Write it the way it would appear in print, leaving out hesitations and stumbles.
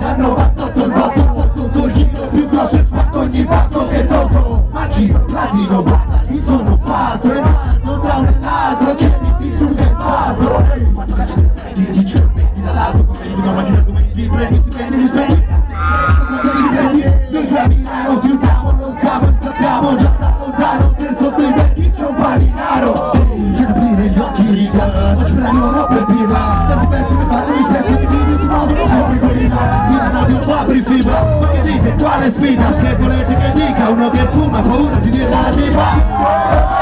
da 98 il botto, tutto il giro più grosso e spacco ogni batto che tocco. Ma giro, platino, lì sono 4 e vado tra un e l'altro, chiedi più che vado. Quanto cazzo ti prendi, ti giro, metti dall'alto, commenti, ma macchina commenti, prendi, stipendi, spendi. Quanto li prendi, noi camminiamo, fiutiamo, lo scavo e sappiamo già da lontano se sotto i vecchi c'è un paninaro. C'è da aprire gli occhi, riga, oggi me la vivono per pirla. Tanti pezzi mi fanno gli stessi di video, si muovono fuori gorilla. Milano di un po' apri fibra, ma che dite, quale sfida? Che volete che dica? Uno che fuma, paura di dire la tipa.